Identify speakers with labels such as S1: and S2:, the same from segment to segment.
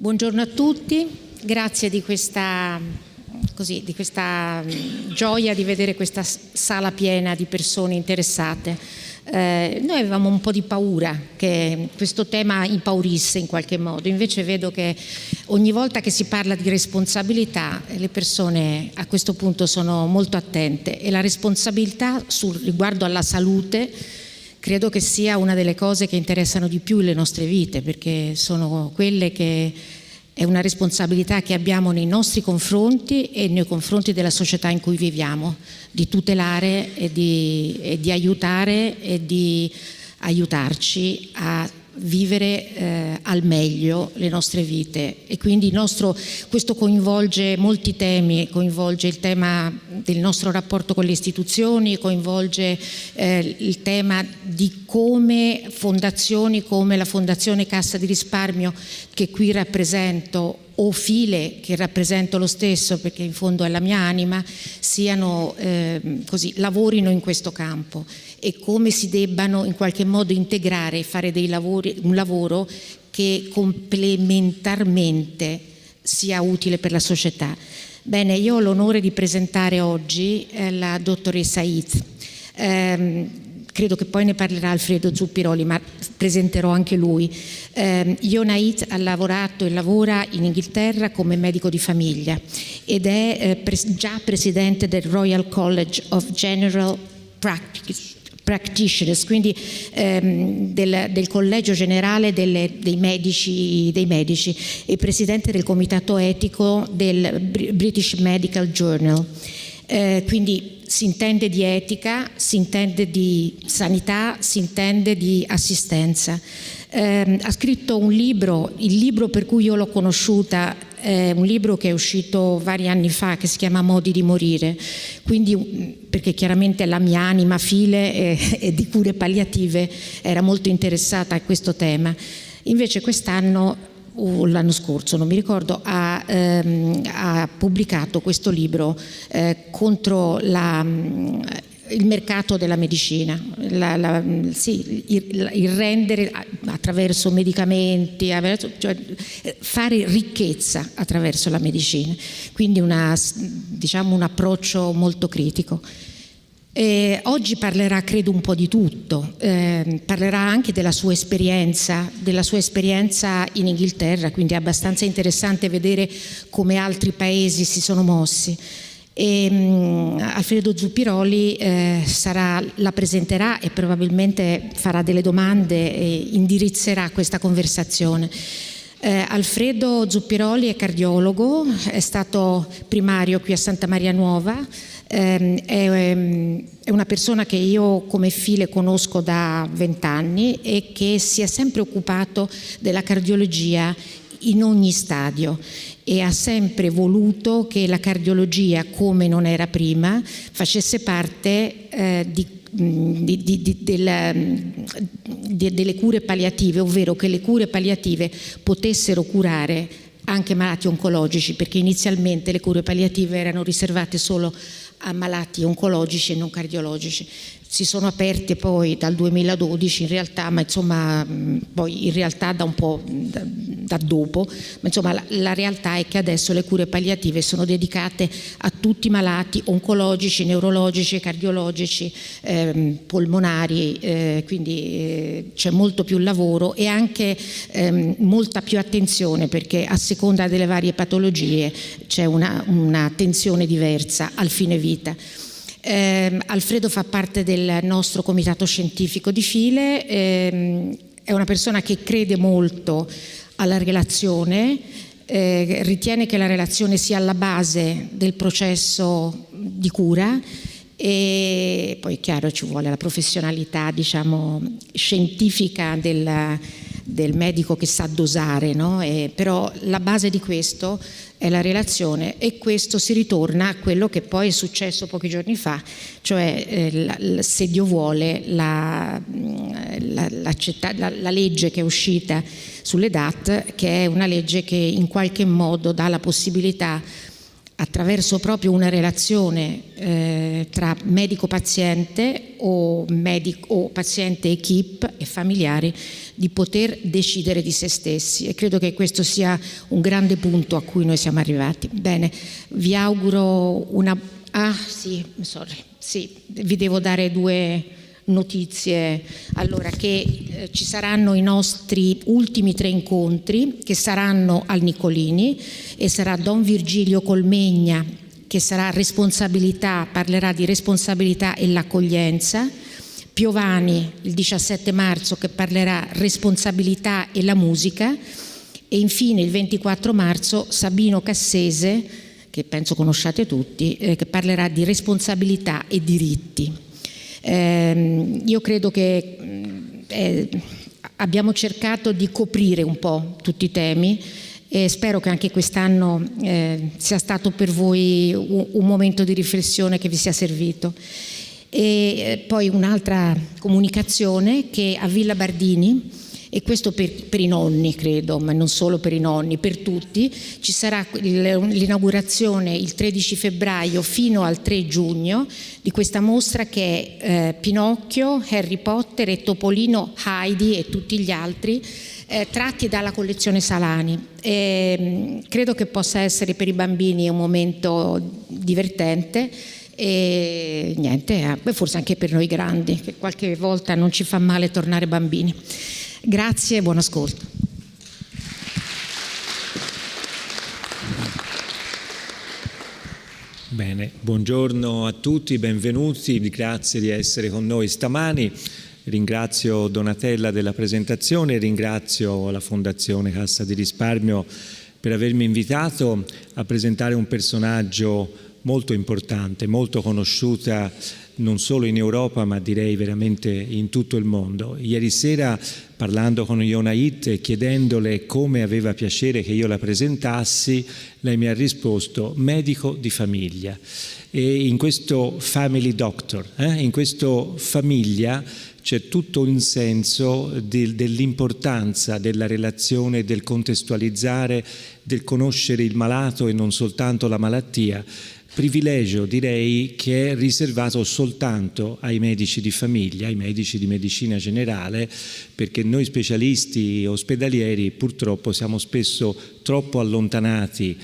S1: Buongiorno a tutti, grazie di questa gioia di vedere questa sala piena di persone interessate. Noi avevamo un po' di paura che questo tema impaurisse in qualche modo, invece vedo che ogni volta che si parla di responsabilità le persone a questo punto sono molto attente, e la responsabilità riguardo alla salute credo che sia una delle cose che interessano di più le nostre vite, perché sono quelle che è una responsabilità che abbiamo nei nostri confronti e nei confronti della società in cui viviamo, di tutelare e di aiutare e di aiutarci a vivere al meglio le nostre vite. E quindi questo coinvolge molti temi, coinvolge il tema del nostro rapporto con le istituzioni, coinvolge il tema di come fondazioni come la Fondazione Cassa di Risparmio, che qui rappresento, o File, che rappresento lo stesso perché in fondo è la mia anima, lavorino in questo campo, e come si debbano in qualche modo integrare e fare un lavoro che complementarmente sia utile per la società. Bene, io ho l'onore di presentare oggi la dottoressa Heath. Credo che poi ne parlerà Alfredo Zuppiroli, ma presenterò anche lui. Iona Heath ha lavorato e lavora in Inghilterra come medico di famiglia ed è già presidente del Royal College of General Practitioners, quindi del collegio generale dei medici, e presidente del comitato etico del British Medical Journal. Quindi si intende di etica, si intende di sanità, si intende di assistenza. Ha scritto un libro, il libro per cui io l'ho conosciuta, un libro che è uscito vari anni fa, che si chiama Modi di morire, quindi perché chiaramente la mia anima File e di cure palliative era molto interessata a questo tema. Invece quest'anno o l'anno scorso, non mi ricordo, ha pubblicato questo libro contro il mercato della medicina, il rendere attraverso medicamenti, cioè fare ricchezza attraverso la medicina, quindi un approccio molto critico. Oggi parlerà, credo, un po' di tutto, parlerà anche della sua esperienza in Inghilterra, quindi è abbastanza interessante vedere come altri paesi si sono mossi. Alfredo Zuppiroli la presenterà e probabilmente farà delle domande e indirizzerà questa conversazione. Alfredo Zuppiroli è cardiologo, è stato primario qui a Santa Maria Nuova, è una persona che io come File conosco da 20 anni e che si è sempre occupato della cardiologia in ogni stadio, e ha sempre voluto che la cardiologia, come non era prima, facesse parte delle cure palliative, ovvero che le cure palliative potessero curare anche malati oncologici, perché inizialmente le cure palliative erano riservate solo a malati oncologici e non cardiologici. Si sono aperte poi dal 2012 in realtà, ma insomma poi in realtà da un po' da dopo, ma insomma la realtà è che adesso le cure palliative sono dedicate a tutti i malati oncologici, neurologici, cardiologici, polmonari, quindi c'è molto più lavoro e anche molta più attenzione, perché a seconda delle varie patologie c'è un'attenzione diversa al fine vita. Alfredo fa parte del nostro comitato scientifico di File, è una persona che crede molto alla relazione, ritiene che la relazione sia alla base del processo di cura, e poi è chiaro ci vuole la professionalità scientifica del medico che sa dosare, no? Però la base di questo è la relazione, e questo si ritorna a quello che poi è successo pochi giorni fa, cioè se Dio vuole la legge che è uscita sulle DAT, che è una legge che in qualche modo dà la possibilità, attraverso proprio una relazione tra medico-paziente, o medico o paziente, equipe e familiari di poter decidere di se stessi, e credo che questo sia un grande punto a cui noi siamo arrivati. Bene, vi auguro vi devo dare 2 notizie. Allora, che ci saranno i nostri ultimi 3 incontri, che saranno al Nicolini, e sarà Don Virgilio Colmegna, che sarà responsabilità, parlerà di responsabilità e l'accoglienza, Piovani il 17 marzo che parlerà responsabilità e la musica, e infine il 24 marzo Sabino Cassese, che penso conosciate tutti, che parlerà di responsabilità e diritti. Io credo che abbiamo cercato di coprire un po' tutti i temi, e spero che anche quest'anno sia stato per voi un momento di riflessione che vi sia servito. E poi un'altra comunicazione, che a Villa Bardini, e questo per i nonni credo, ma non solo per i nonni, per tutti, ci sarà l'inaugurazione il 13 febbraio fino al 3 giugno di questa mostra che è Pinocchio, Harry Potter e Topolino, Heidi e tutti gli altri, tratti dalla collezione Salani. Credo che possa essere per i bambini un momento divertente, e niente, forse anche per noi grandi, che qualche volta non ci fa male tornare bambini. Grazie e buon ascolto.
S2: Bene, buongiorno a tutti, benvenuti, grazie di essere con noi stamani. Ringrazio Donatella della presentazione, ringrazio la Fondazione Cassa di Risparmio per avermi invitato a presentare un personaggio molto importante, molto conosciuta non solo in Europa ma direi veramente in tutto il mondo. Ieri sera, parlando con Iona Heath e chiedendole come aveva piacere che io la presentassi, lei mi ha risposto medico di famiglia. E in questo family doctor, in questo famiglia, c'è tutto un senso dell'importanza della relazione, del contestualizzare, del conoscere il malato e non soltanto la malattia. Privilegio, direi, che è riservato soltanto ai medici di famiglia, ai medici di medicina generale, perché noi specialisti ospedalieri purtroppo siamo spesso troppo allontanati,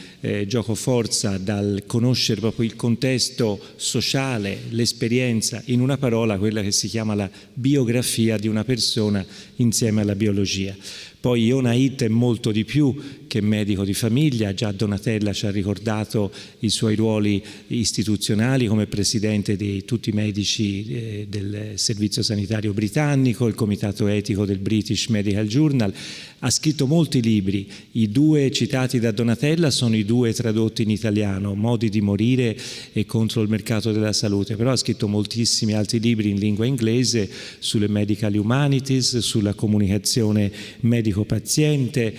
S2: gioco forza, dal conoscere proprio il contesto sociale, l'esperienza, in una parola quella che si chiama la biografia di una persona insieme alla biologia. Poi Iona Heath è molto di più che medico di famiglia, già Donatella ci ha ricordato i suoi ruoli istituzionali come presidente di tutti i medici del Servizio Sanitario Britannico, il comitato etico del British Medical Journal. Ha scritto molti libri, i 2 citati da Donatella sono i 2 tradotti in italiano, Modi di morire e Contro il mercato della salute, però ha scritto moltissimi altri libri in lingua inglese sulle medical humanities, sulla comunicazione medico-paziente,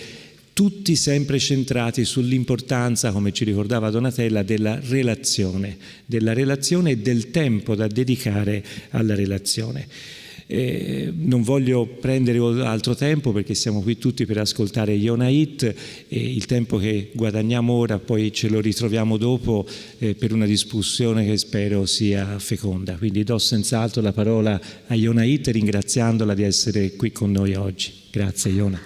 S2: tutti sempre centrati sull'importanza, come ci ricordava Donatella, della relazione e del tempo da dedicare alla relazione. Non voglio prendere altro tempo perché siamo qui tutti per ascoltare Iona Heath, e il tempo che guadagniamo ora poi ce lo ritroviamo dopo per una discussione che spero sia feconda. Quindi do senz'altro la parola a Iona Heath, ringraziandola di essere qui con noi oggi. Grazie Iona.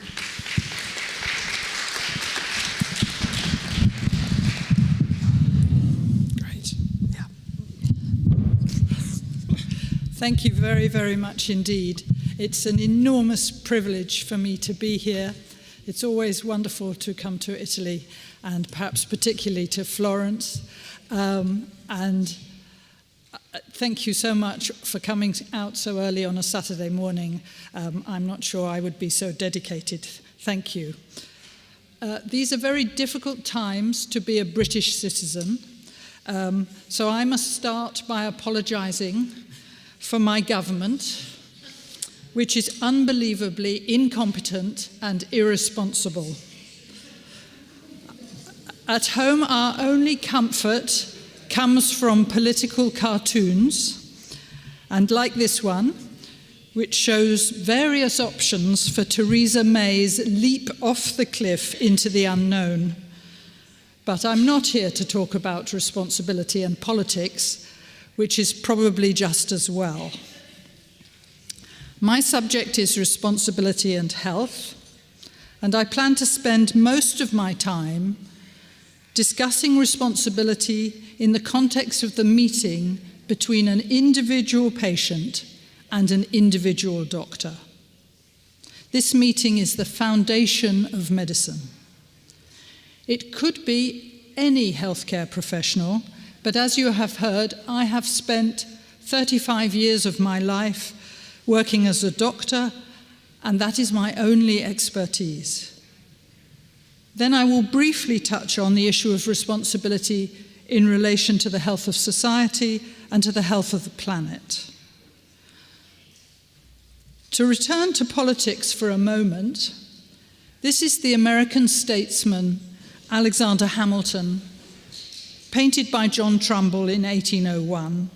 S3: Thank you very, very much indeed. It's an enormous privilege for me to be here. It's always wonderful to come to Italy, and perhaps particularly to Florence. And thank you so much for coming out so early on a Saturday morning. I'm not sure I would be so dedicated. Thank you. These are very difficult times to be a British citizen. So I must start by apologising for my government, which is unbelievably incompetent and irresponsible. At home, our only comfort comes from political cartoons, and like this one, which shows various options for Theresa May's leap off the cliff into the unknown. But I'm not here to talk about responsibility and politics, which is probably just as well. My subject is responsibility and health, and I plan to spend most of my time discussing responsibility in the context of the meeting between an individual patient and an individual doctor. This meeting is the foundation of medicine. It could be any healthcare professional, but as you have heard, I have spent 35 years of my life working as a doctor, and that is my only expertise. Then I will briefly touch on the issue of responsibility in relation to the health of society and to the health of the planet. To return to politics for a moment, this is the American statesman Alexander Hamilton, painted by John Trumbull in 1801.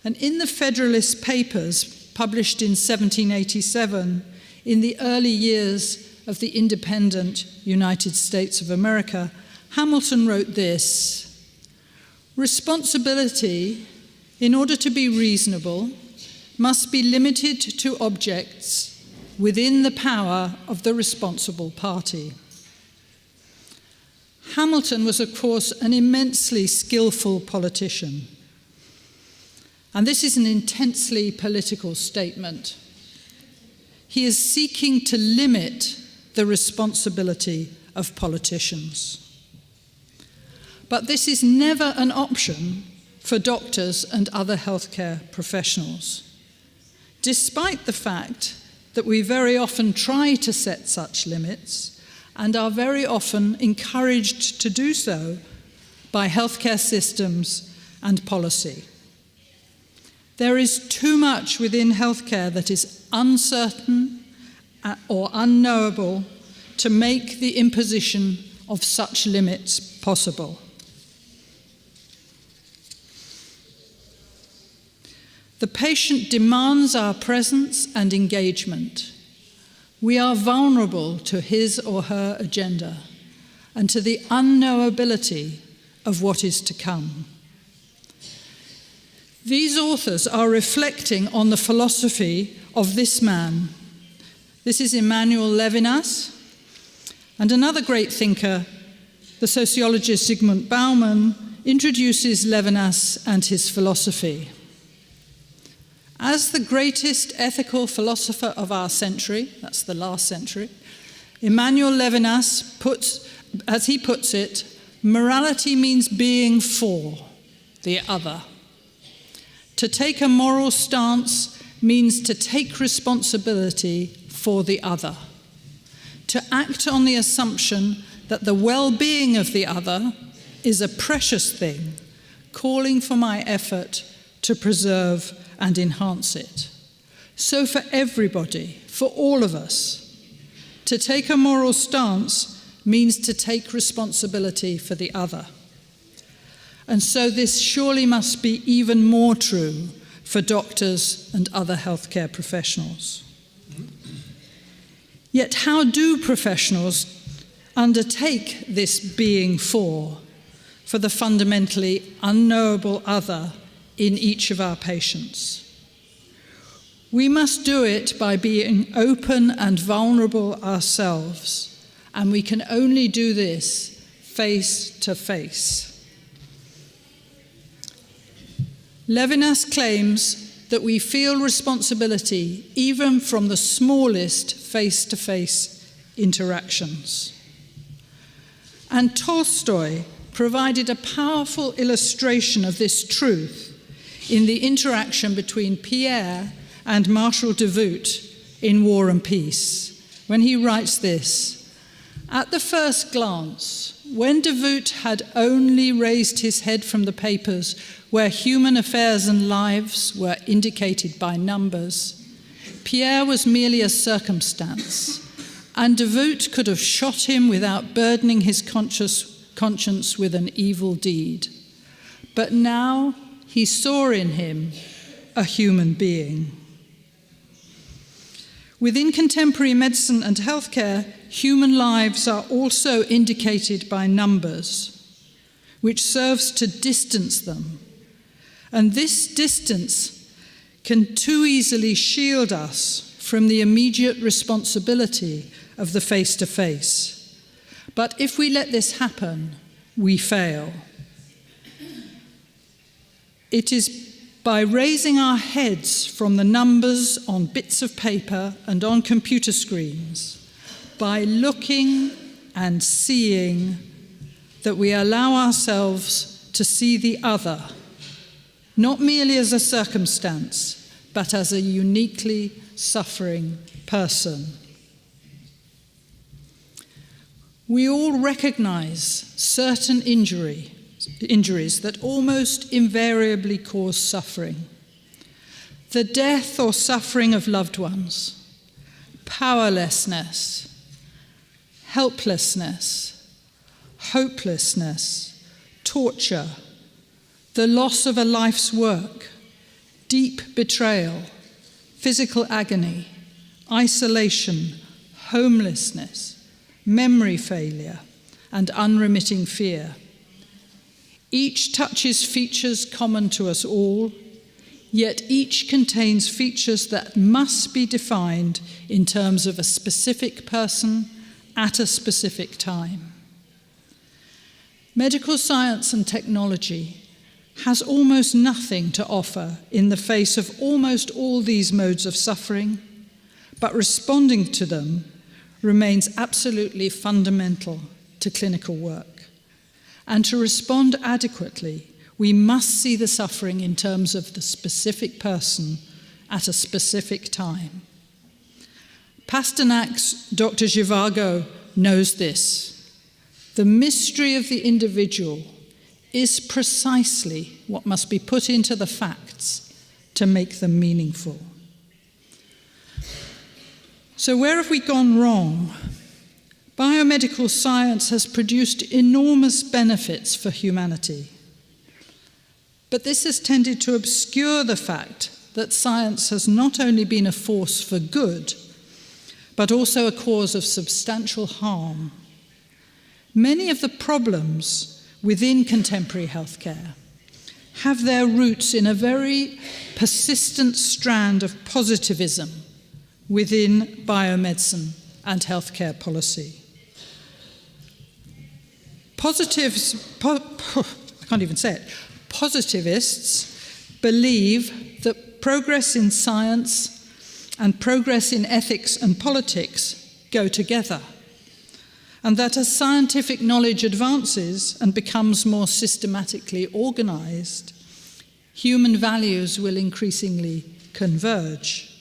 S3: And in the Federalist Papers, published in 1787, in the early years of the independent United States of America, Hamilton wrote this: "Responsibility, in order to be reasonable, must be limited to objects within the power of the responsible party." Hamilton was, of course, an immensely skillful politician. And this is an intensely political statement. He is seeking to limit the responsibility of politicians. But this is never an option for doctors and other healthcare professionals, despite the fact that we very often try to set such limits and are very often encouraged to do so by healthcare systems and policy. There is too much within healthcare that is uncertain or unknowable to make the imposition of such limits possible. The patient demands our presence and engagement. We are vulnerable to his or her agenda and to the unknowability of what is to come. These authors are reflecting on the philosophy of this man. This is Emmanuel Levinas, and another great thinker, the sociologist Zygmunt Bauman, introduces Levinas and his philosophy. As the greatest ethical philosopher of our century, that's the last century, Emmanuel Levinas puts, as he puts it, morality means being for the other. To take a moral stance means to take responsibility for the other, to act on the assumption that the well-being of the other is a precious thing, calling for my effort to preserve and enhance it. So for everybody, for all of us, to take a moral stance means to take responsibility for the other. And so this surely must be even more true for doctors and other healthcare professionals. Yet how do professionals undertake this being for the fundamentally unknowable other in each of our patients? We must do it by being open and vulnerable ourselves, and we can only do this face to face. Levinas claims that we feel responsibility even from the smallest face-to-face interactions. And Tolstoy provided a powerful illustration of this truth in the interaction between Pierre and Marshal Davout in War and Peace, when he writes this: "At the first glance, when Davout had only raised his head from the papers where human affairs and lives were indicated by numbers, Pierre was merely a circumstance, and Davout could have shot him without burdening his conscience with an evil deed. But now he saw in him a human being." Within contemporary medicine and healthcare, human lives are also indicated by numbers, which serves to distance them. And this distance can too easily shield us from the immediate responsibility of the face-to-face. But if we let this happen, we fail. It is by raising our heads from the numbers on bits of paper and on computer screens, by looking and seeing, that we allow ourselves to see the other, not merely as a circumstance, but as a uniquely suffering person. We all recognize certain injuries that almost invariably cause suffering. The death or suffering of loved ones, powerlessness, helplessness, hopelessness, torture, the loss of a life's work, deep betrayal, physical agony, isolation, homelessness, memory failure, and unremitting fear. Each touches features common to us all, yet each contains features that must be defined in terms of a specific person at a specific time. Medical science and technology has almost nothing to offer in the face of almost all these modes of suffering, but responding to them remains absolutely fundamental to clinical work. And to respond adequately, we must see the suffering in terms of the specific person at a specific time. Pasternak's Dr. Zhivago knows this. The mystery of the individual is precisely what must be put into the facts to make them meaningful. So where have we gone wrong? Biomedical science has produced enormous benefits for humanity. But this has tended to obscure the fact that science has not only been a force for good, but also a cause of substantial harm. Many of the problems within contemporary healthcare have their roots in a very persistent strand of positivism within biomedicine and healthcare policy. Positivists believe that progress in science and progress in ethics and politics go together, and that as scientific knowledge advances and becomes more systematically organized, human values will increasingly converge.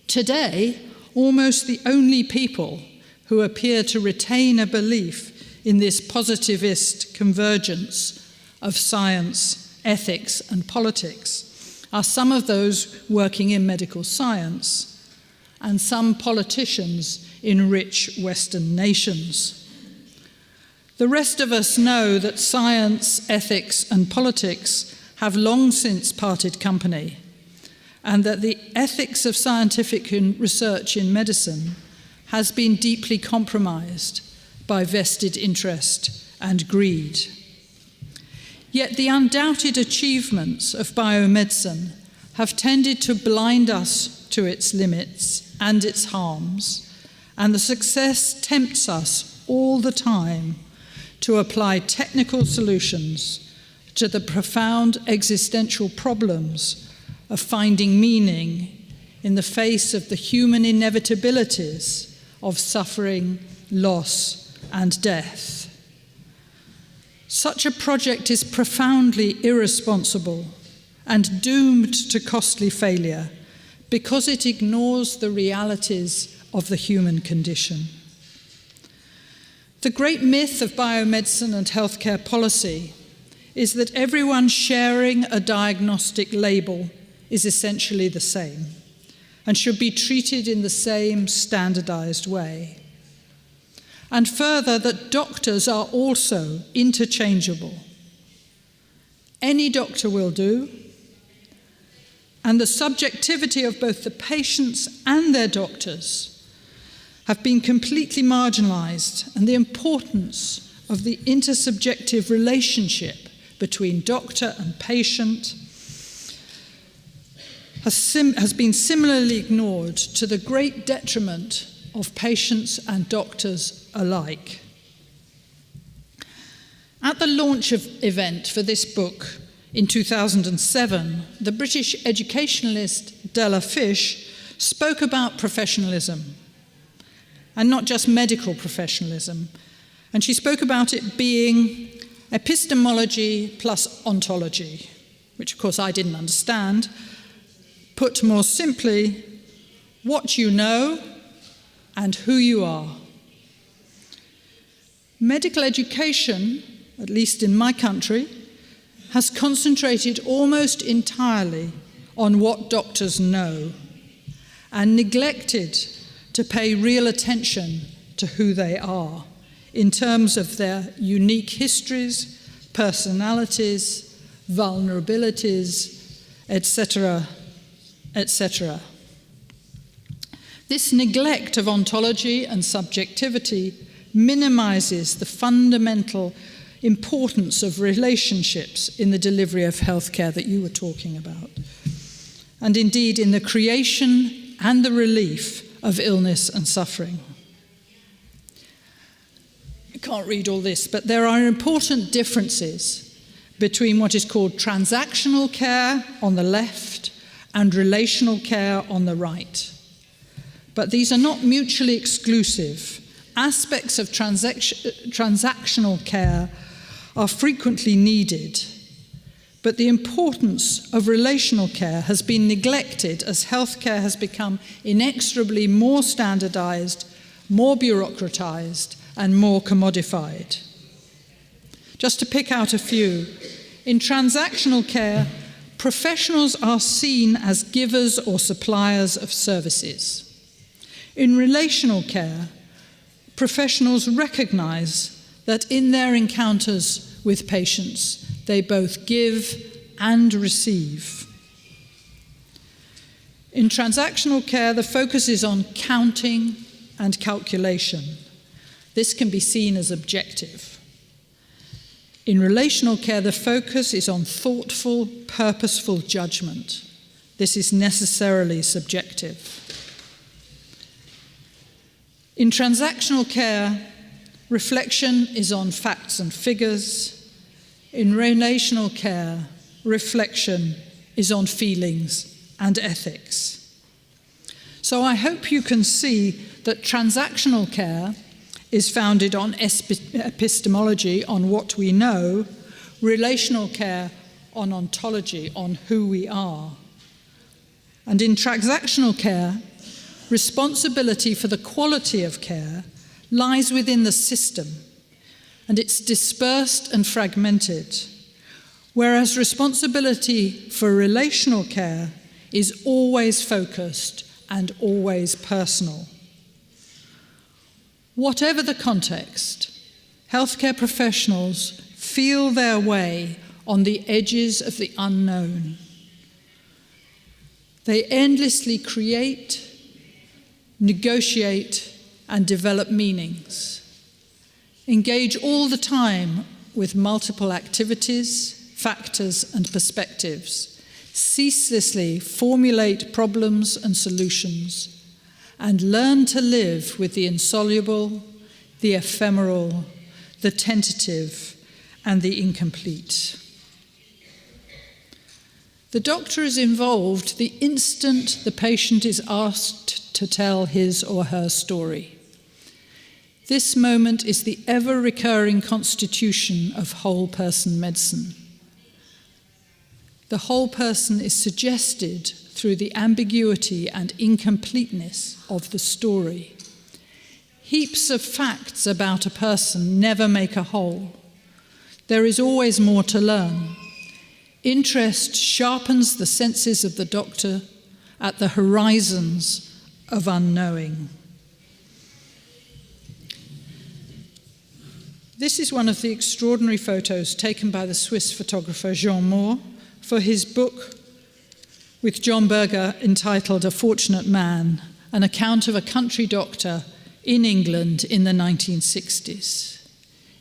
S3: Today, almost the only people who appear to retain a belief in this positivist convergence of science, ethics, and politics are some of those working in medical science and some politicians in rich Western nations. The rest of us know that science, ethics, and politics have long since parted company, and that the ethics of scientific research in medicine has been deeply compromised by vested interest and greed. Yet the undoubted achievements of biomedicine have tended to blind us to its limits and its harms, and the success tempts us all the time to apply technical solutions to the profound existential problems of finding meaning in the face of the human inevitabilities of suffering, loss, and death. Such a project is profoundly irresponsible and doomed to costly failure because it ignores the realities of the human condition. The great myth of biomedicine and healthcare policy is that everyone sharing a diagnostic label is essentially the same and should be treated in the same standardized way. And further, that doctors are also interchangeable. Any doctor will do, and the subjectivity of both the patients and their doctors have been completely marginalized, and the importance of the intersubjective relationship between doctor and patient has been similarly ignored, to the great detriment of patients and doctors alike. At the launch event for this book in 2007, the British educationalist Della Fish spoke about professionalism, and not just medical professionalism. And she spoke about it being epistemology plus ontology, which of course I didn't understand. Put more simply, what you know and who you are. Medical education, at least in my country, has concentrated almost entirely on what doctors know and neglected to pay real attention to who they are in terms of their unique histories, personalities, vulnerabilities, etc., etc. This neglect of ontology and subjectivity minimizes the fundamental importance of relationships in the delivery of healthcare that you were talking about, and indeed in the creation and the relief of illness and suffering. I can't read all this, but there are important differences between what is called transactional care on the left and relational care on the right. But these are not mutually exclusive. Aspects of transactional care are frequently needed, but the importance of relational care has been neglected as healthcare has become inexorably more standardized, more bureaucratized, and more commodified. Just to pick out a few, in transactional care, professionals are seen as givers or suppliers of services. In relational care, professionals recognize that in their encounters with patients, they both give and receive. In transactional care, the focus is on counting and calculation. This can be seen as objective. In relational care, the focus is on thoughtful, purposeful judgment. This is necessarily subjective. In transactional care, reflection is on facts and figures. In relational care, reflection is on feelings and ethics. So I hope you can see that transactional care is founded on epistemology, on what we know, relational care on ontology, on who we are. And in transactional care, responsibility for the quality of care lies within the system, and it's dispersed and fragmented, whereas responsibility for relational care is always focused and always personal. Whatever the context, healthcare professionals feel their way on the edges of the unknown. They endlessly create, negotiate, and develop meanings. Engage all the time with multiple activities, factors, and perspectives. Ceaselessly formulate problems and solutions, and learn to live with the insoluble, the ephemeral, the tentative, and the incomplete. The doctor is involved the instant the patient is asked to tell his or her story. This moment is the ever-recurring constitution of whole-person medicine. The whole person is suggested through the ambiguity and incompleteness of the story. Heaps of facts about a person never make a whole. There is always more to learn. Interest sharpens the senses of the doctor at the horizons of unknowing. This is one of the extraordinary photos taken by the Swiss photographer Jean Moore for his book with John Berger entitled A Fortunate Man, an account of a country doctor in England in the 1960s.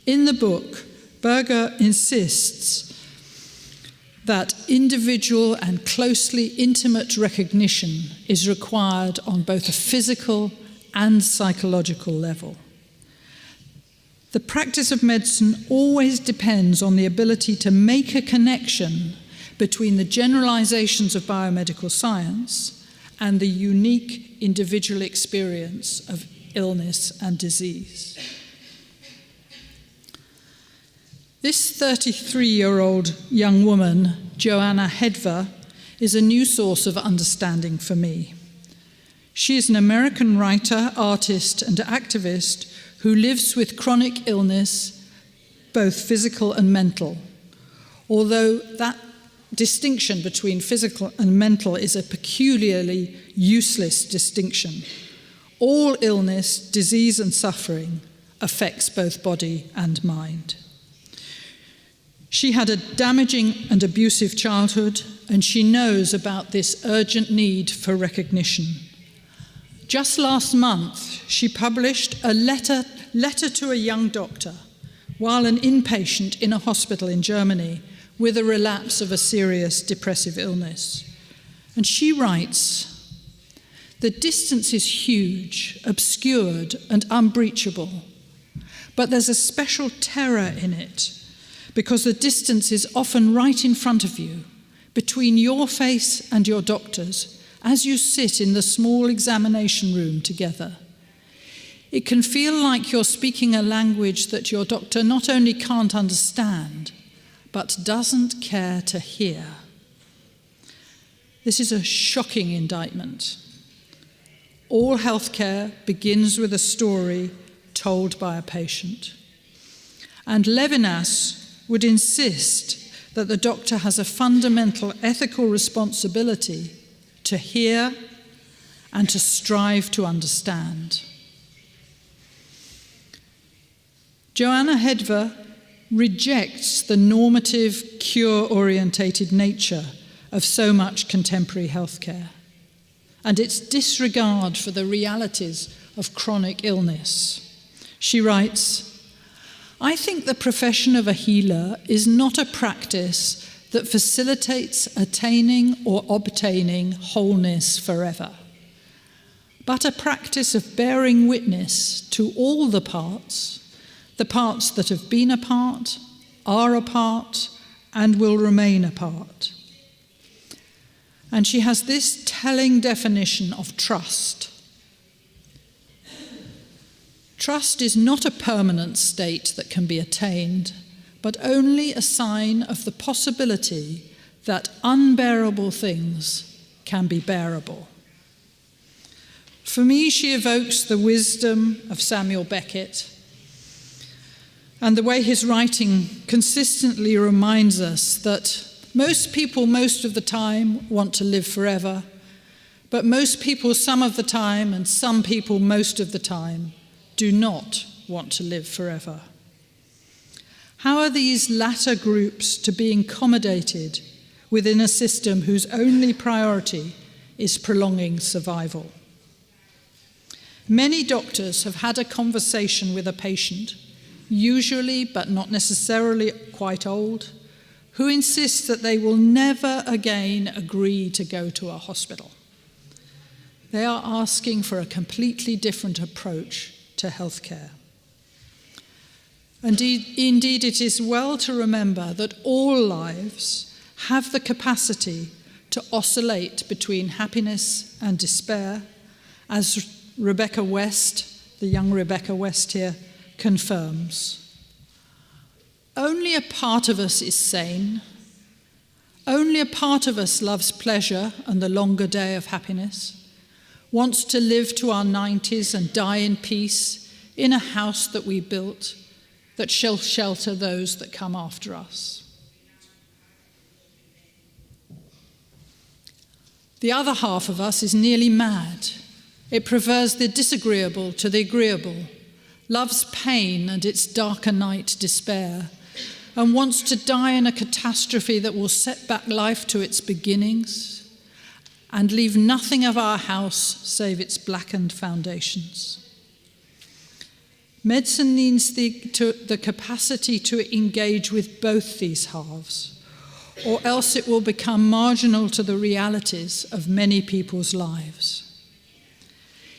S3: In the book, Berger insists that individual and closely intimate recognition is required on both a physical and psychological level. The practice of medicine always depends on the ability to make a connection between the generalizations of biomedical science and the unique individual experience of illness and disease. This 33-year-old young woman, Iona Heath, is a new source of understanding for me. She is an American writer, artist, and activist who lives with chronic illness, both physical and mental. Although that distinction between physical and mental is a peculiarly useless distinction. All illness, disease, and suffering affects both body and mind. She had a damaging and abusive childhood, and she knows about this urgent need for recognition. Just last month, she published a letter to a young doctor while an inpatient in a hospital in Germany with a relapse of a serious depressive illness. And she writes, "The distance is huge, obscured, and unbreachable, but there's a special terror in it, because the distance is often right in front of you, between your face and your doctor's, as you sit in the small examination room together. It can feel like you're speaking a language that your doctor not only can't understand, but doesn't care to hear." This is a shocking indictment. All healthcare begins with a story told by a patient. And Levinas would insist that the doctor has a fundamental ethical responsibility to hear and to strive to understand. Iona Heath rejects the normative, cure-orientated nature of so much contemporary healthcare and its disregard for the realities of chronic illness. She writes, "I think the profession of a healer is not a practice that facilitates attaining or obtaining wholeness forever, but a practice of bearing witness to all the parts that have been apart, are apart, and will remain apart." And she has this telling definition of trust. Trust is not a permanent state that can be attained, but only a sign of the possibility that unbearable things can be bearable. For me, she evokes the wisdom of Samuel Beckett and the way his writing consistently reminds us that most people most of the time want to live forever, but most people some of the time and some people most of the time do not want to live forever. How are these latter groups to be accommodated within a system whose only priority is prolonging survival? Many doctors have had a conversation with a patient, usually but not necessarily quite old, who insists that they will never again agree to go to a hospital. They are asking for a completely different approach to healthcare. Indeed, it is well to remember that all lives have the capacity to oscillate between happiness and despair, as Rebecca West, the young Rebecca West here, confirms. Only a part of us is sane. Only a part of us loves pleasure and the longer day of happiness, wants to live to our 90s and die in peace in a house that we built that shall shelter those that come after us. The other half of us is nearly mad. It prefers the disagreeable to the agreeable, loves pain and its darker night despair, and wants to die in a catastrophe that will set back life to its beginnings and leave nothing of our house save its blackened foundations. Medicine needs the capacity to engage with both these halves, or else it will become marginal to the realities of many people's lives.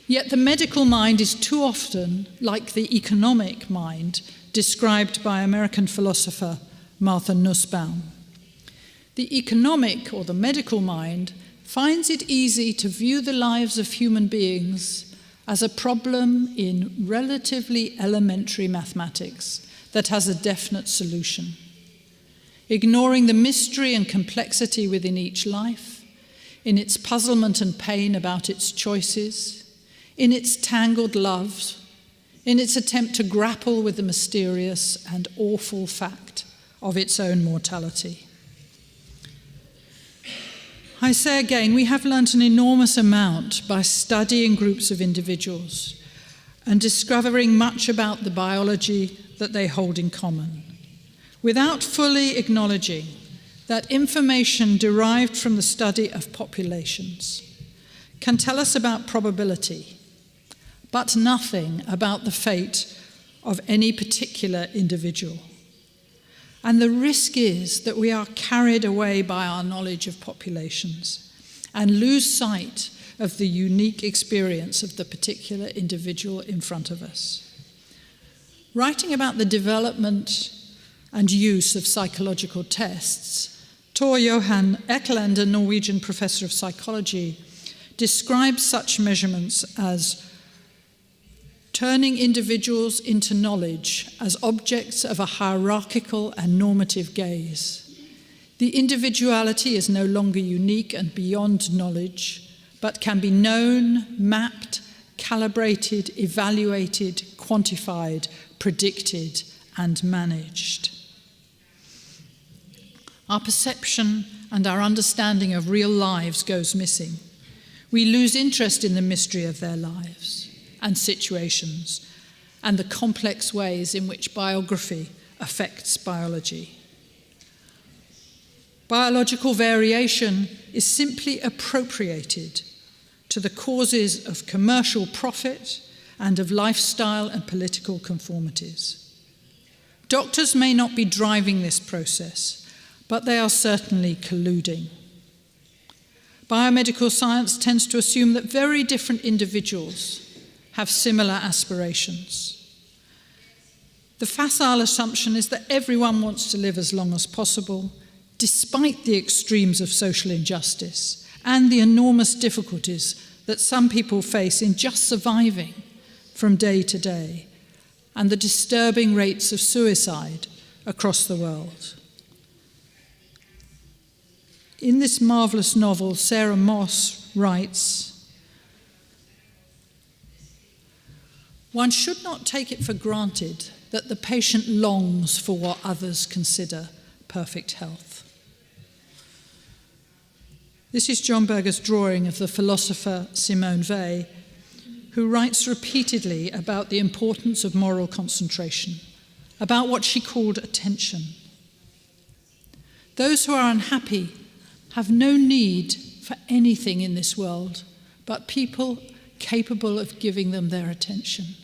S3: Yet the medical mind is too often like the economic mind described by American philosopher Martha Nussbaum. The economic or the medical mind finds it easy to view the lives of human beings as a problem in relatively elementary mathematics that has a definite solution, ignoring the mystery and complexity within each life, in its puzzlement and pain about its choices, in its tangled loves, in its attempt to grapple with the mysterious and awful fact of its own mortality. I say again, we have learnt an enormous amount by studying groups of individuals and discovering much about the biology that they hold in common, without fully acknowledging that information derived from the study of populations can tell us about probability, but nothing about the fate of any particular individual. And the risk is that we are carried away by our knowledge of populations and lose sight of the unique experience of the particular individual in front of us. Writing about the development and use of psychological tests, Tor Johan Ekeland, a Norwegian professor of psychology, describes such measurements as turning individuals into knowledge as objects of a hierarchical and normative gaze. The individuality is no longer unique and beyond knowledge, but can be known, mapped, calibrated, evaluated, quantified, predicted, and managed. Our perception and our understanding of real lives goes missing. We lose interest in the mystery of their lives and situations, and the complex ways in which biography affects biology. Biological variation is simply appropriated to the causes of commercial profit and of lifestyle and political conformities. Doctors may not be driving this process, but they are certainly colluding. Biomedical science tends to assume that very different individuals have similar aspirations. The facile assumption is that everyone wants to live as long as possible, despite the extremes of social injustice and the enormous difficulties that some people face in just surviving from day to day, and the disturbing rates of suicide across the world. In this marvelous novel, Sarah Moss writes, "One should not take it for granted that the patient longs for what others consider perfect health." This is John Berger's drawing of the philosopher Simone Weil, who writes repeatedly about the importance of moral concentration, about what she called attention. Those who are unhappy have no need for anything in this world but people capable of giving them their attention.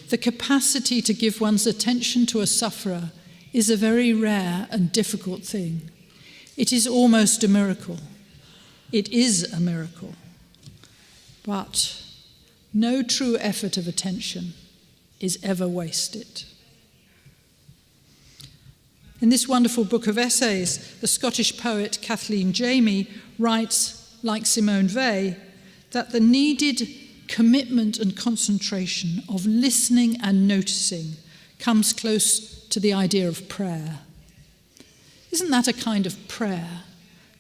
S3: The capacity to give one's attention to a sufferer is a very rare and difficult thing. It is almost a miracle. It is a miracle. But no true effort of attention is ever wasted. In this wonderful book of essays, the Scottish poet Kathleen Jamie writes, like Simone Weil, that the needed commitment and concentration of listening and noticing comes close to the idea of prayer. Isn't that a kind of prayer?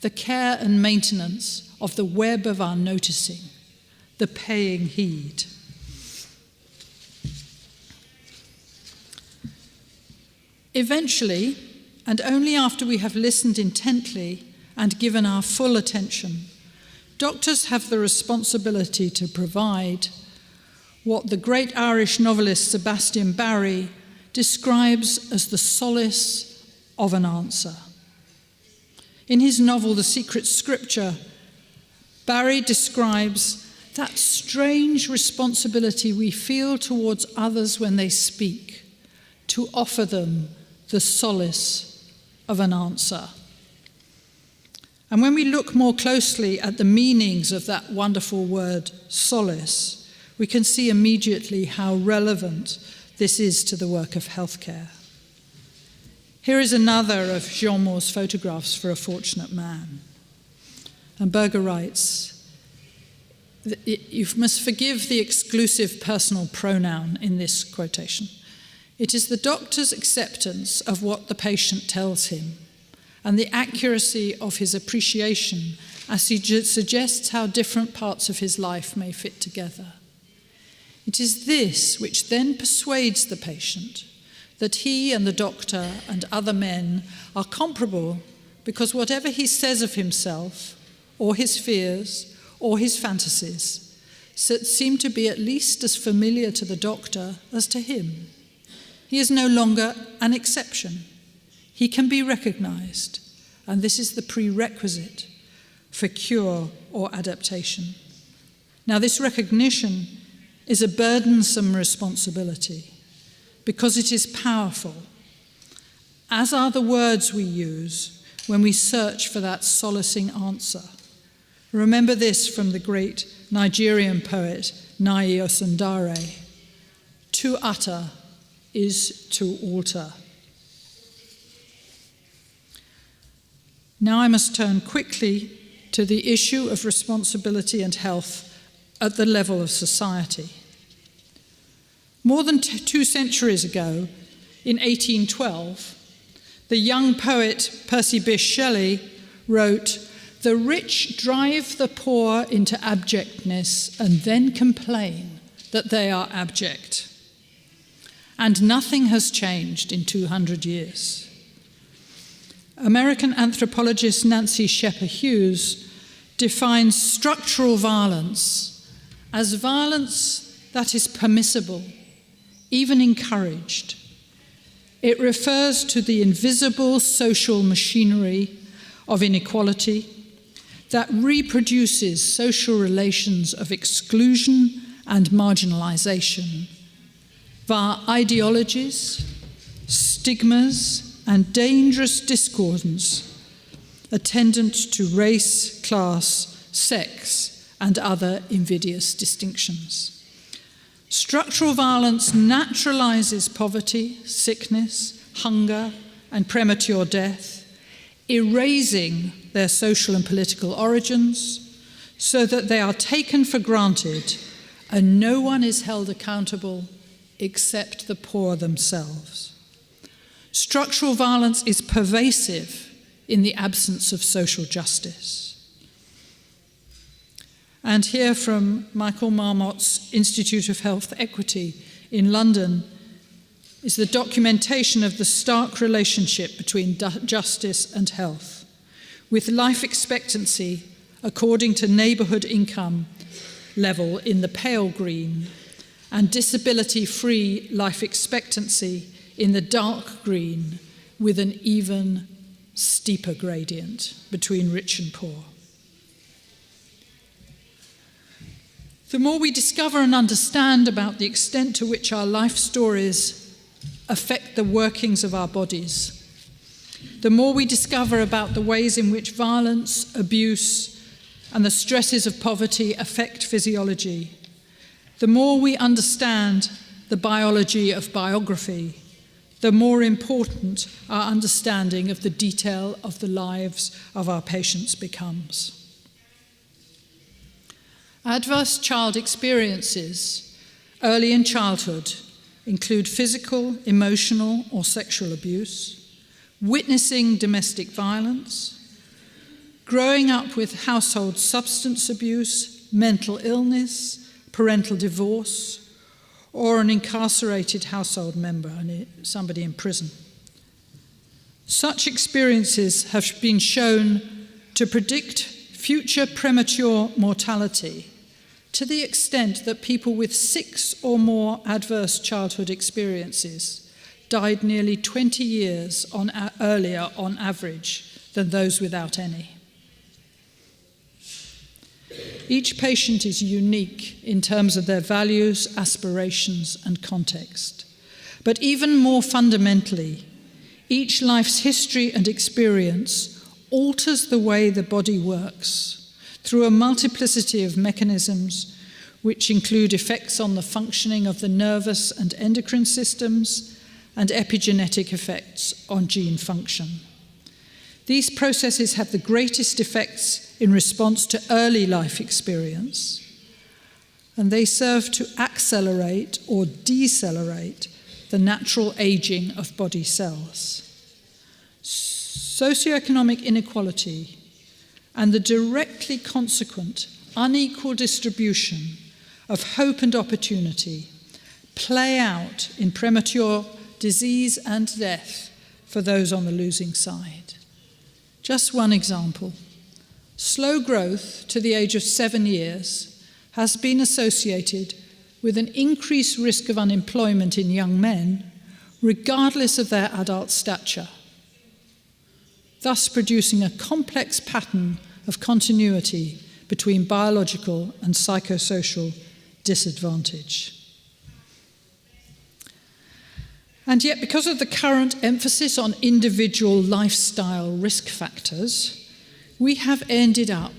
S3: The care and maintenance of the web of our noticing, the paying heed. Eventually, and only after we have listened intently and given our full attention, doctors have the responsibility to provide what the great Irish novelist Sebastian Barry describes as the solace of an answer. In his novel, The Secret Scripture, Barry describes that strange responsibility we feel towards others when they speak, to offer them the solace of an answer. And when we look more closely at the meanings of that wonderful word solace, we can see immediately how relevant this is to the work of healthcare. Here is another of Jean Maux's photographs for A Fortunate Man. And Berger writes, you must forgive the exclusive personal pronoun in this quotation. It is the doctor's acceptance of what the patient tells him and the accuracy of his appreciation as he suggests how different parts of his life may fit together. It is this which then persuades the patient that he and the doctor and other men are comparable, because whatever he says of himself or his fears or his fantasies seem to be at least as familiar to the doctor as to him. He is no longer an exception. He can be recognized, and this is the prerequisite for cure or adaptation. Now, this recognition is a burdensome responsibility because it is powerful, as are the words we use when we search for that solacing answer. Remember this from the great Nigerian poet Nai Osundare: to utter is to alter. Now I must turn quickly to the issue of responsibility and health at the level of society. More than 2 centuries ago, in 1812, the young poet Percy Bysshe Shelley wrote, "The rich drive the poor into abjectness and then complain that they are abject." And nothing has changed in 200 years. American anthropologist Nancy Shepper Hughes defines structural violence as violence that is permissible, even encouraged. It refers to the invisible social machinery of inequality that reproduces social relations of exclusion and marginalization via ideologies, stigmas, and dangerous discordance attendant to race, class, sex, and other invidious distinctions. Structural violence naturalizes poverty, sickness, hunger, and premature death, erasing their social and political origins so that they are taken for granted and no one is held accountable except the poor themselves. Structural violence is pervasive in the absence of social justice. And here from Michael Marmot's Institute of Health Equity in London is the documentation of the stark relationship between justice and health, with life expectancy according to neighbourhood income level in the pale green and disability-free life expectancy in the dark green, with an even steeper gradient between rich and poor. The more we discover and understand about the extent to which our life stories affect the workings of our bodies, the more we discover about the ways in which violence, abuse, and the stresses of poverty affect physiology, the more we understand the biology of biography, the more important our understanding of the detail of the lives of our patients becomes. Adverse child experiences early in childhood include physical, emotional, or sexual abuse, witnessing domestic violence, growing up with household substance abuse, mental illness, parental divorce, or an incarcerated household member, somebody in prison. Such experiences have been shown to predict future premature mortality to the extent that people with 6 or more adverse childhood experiences died nearly 20 years earlier on average than those without any. Each patient is unique in terms of their values, aspirations, and context. But even more fundamentally, each life's history and experience alters the way the body works through a multiplicity of mechanisms which include effects on the functioning of the nervous and endocrine systems and epigenetic effects on gene function. These processes have the greatest effects in response to early life experience, and they serve to accelerate or decelerate the natural aging of body cells. Socioeconomic inequality and the directly consequent unequal distribution of hope and opportunity play out in premature disease and death for those on the losing side. Just one example. Slow growth to the age of 7 years has been associated with an increased risk of unemployment in young men, regardless of their adult stature, thus producing a complex pattern of continuity between biological and psychosocial disadvantage. And yet, because of the current emphasis on individual lifestyle risk factors, we have ended up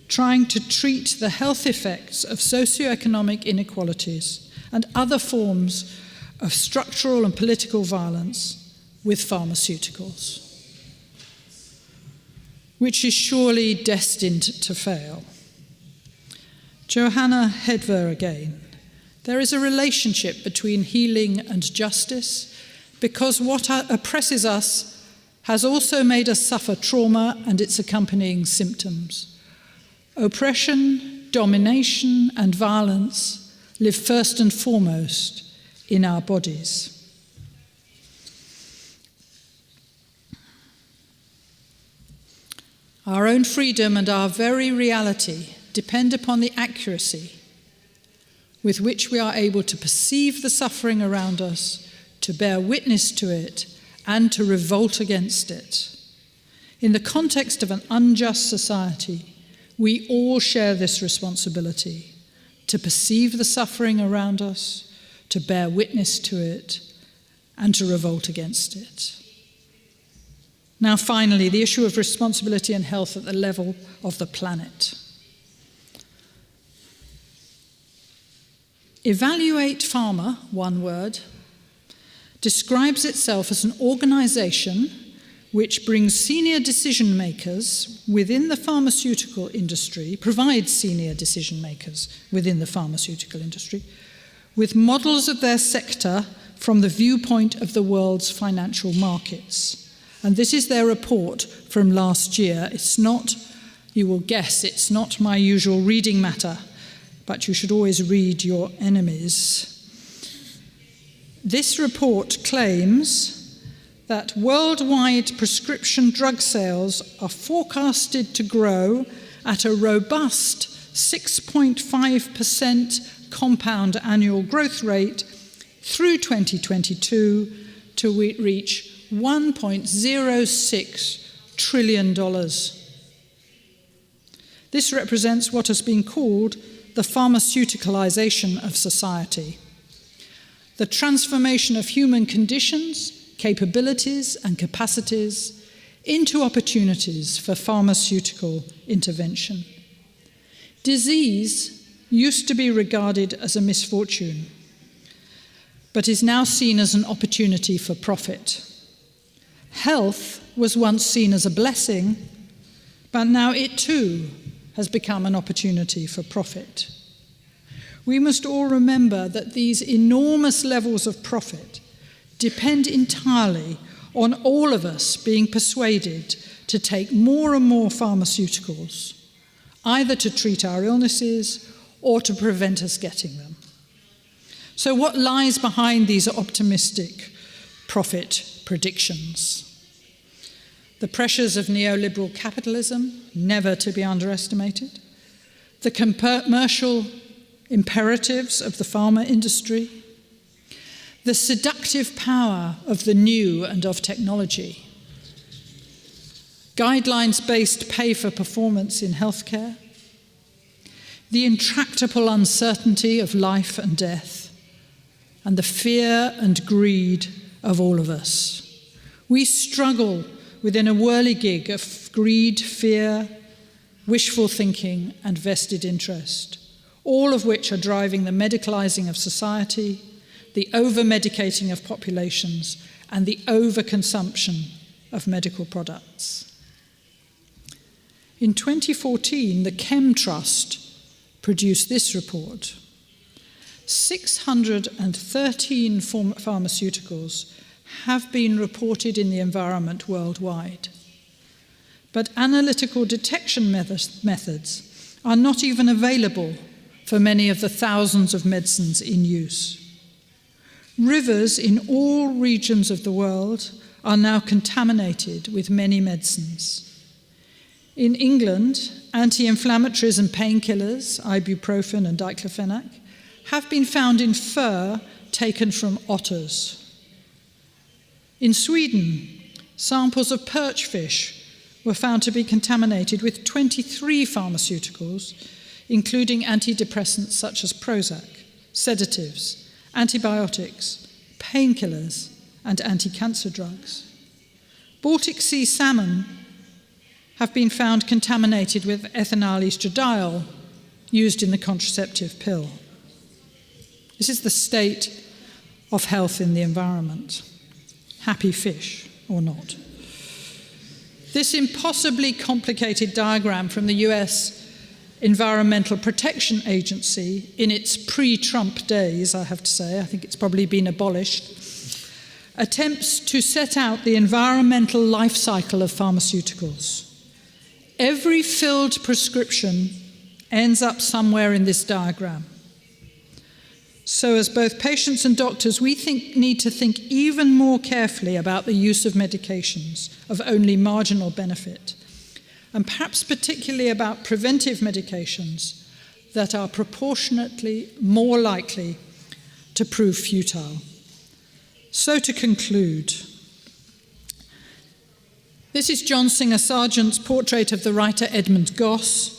S3: trying to treat the health effects of socioeconomic inequalities and other forms of structural and political violence with pharmaceuticals, which is surely destined to fail. Johanna Hedver again. There is a relationship between healing and justice because what oppresses us has also made us suffer trauma and its accompanying symptoms. Oppression, domination, and violence live first and foremost in our bodies. Our own freedom and our very reality depend upon the accuracy with which we are able to perceive the suffering around us, to bear witness to it, and to revolt against it. In the context of an unjust society, we all share this responsibility to perceive the suffering around us, to bear witness to it, and to revolt against it. Now, finally, the issue of responsibility and health at the level of the planet. Evaluate Pharma, one word, describes itself as an organization which brings senior decision makers within the pharmaceutical industry, provides senior decision makers within the pharmaceutical industry with models of their sector from the viewpoint of the world's financial markets. And this is their report from last year. It's not, you will guess, it's not my usual reading matter, but you should always read your enemies. This report claims that worldwide prescription drug sales are forecasted to grow at a robust 6.5% compound annual growth rate through 2022 to reach $1.06 trillion. This represents what has been called the pharmaceuticalization of society, the transformation of human conditions, capabilities and capacities into opportunities for pharmaceutical intervention. Disease used to be regarded as a misfortune, but is now seen as an opportunity for profit. Health was once seen as a blessing, but now it too has become an opportunity for profit. We must all remember that these enormous levels of profit depend entirely on all of us being persuaded to take more and more pharmaceuticals, either to treat our illnesses or to prevent us getting them. So what lies behind these optimistic profit predictions? The pressures of neoliberal capitalism, never to be underestimated, the commercial imperatives of the pharma industry, the seductive power of the new and of technology, guidelines-based pay for performance in healthcare, the intractable uncertainty of life and death, and the fear and greed of all of us. We struggle within a whirligig of greed, fear, wishful thinking, and vested interest, all of which are driving the medicalizing of society, the over-medicating of populations, and the over-consumption of medical products. In 2014, the Chem Trust produced this report. 613 pharmaceuticals have been reported in the environment worldwide. But analytical detection methods are not even available for many of the thousands of medicines in use. Rivers in all regions of the world are now contaminated with many medicines. In England, anti-inflammatories and painkillers, ibuprofen and diclofenac, have been found in fur taken from otters. In Sweden, samples of perch fish were found to be contaminated with 23 pharmaceuticals, including antidepressants such as Prozac, sedatives, antibiotics, painkillers, and anti-cancer drugs. Baltic Sea salmon have been found contaminated with ethinyl estradiol used in the contraceptive pill. This is the state of health in the environment. Happy fish or not. This impossibly complicated diagram from the US Environmental Protection Agency in its pre-Trump days, I have to say, I think it's probably been abolished, attempts to set out the environmental life cycle of pharmaceuticals. Every filled prescription ends up somewhere in this diagram. So as both patients and doctors, we need to think even more carefully about the use of medications of only marginal benefit, and perhaps particularly about preventive medications that are proportionately more likely to prove futile. So to conclude, this is John Singer Sargent's portrait of the writer Edmund Goss,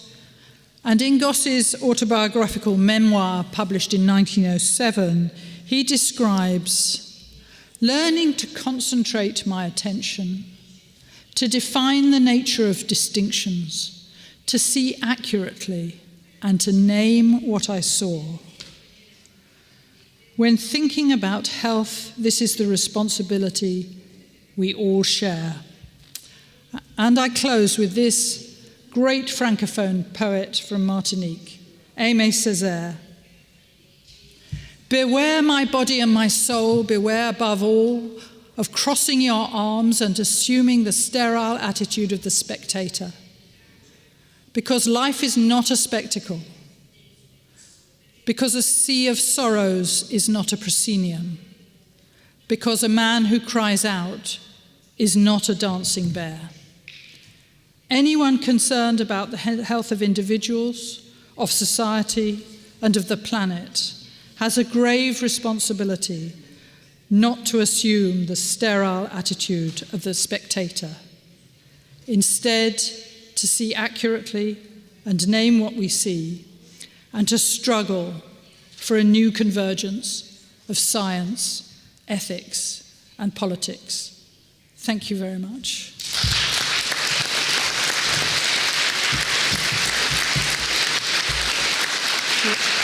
S3: and in Goss's autobiographical memoir published in 1907, he describes learning to concentrate my attention, to define the nature of distinctions, to see accurately, and to name what I saw. When thinking about health, this is the responsibility we all share. And I close with this great francophone poet from Martinique, Aimé Césaire. Beware my body and my soul, beware above all of crossing your arms and assuming the sterile attitude of the spectator. Because life is not a spectacle. Because a sea of sorrows is not a proscenium. Because a man who cries out is not a dancing bear. Anyone concerned about the health of individuals, of society, and of the planet has a grave responsibility not to assume the sterile attitude of the spectator. Instead, to see accurately and name what we see, and to struggle for a new convergence of science, ethics, and politics. Thank you very much. Thank you.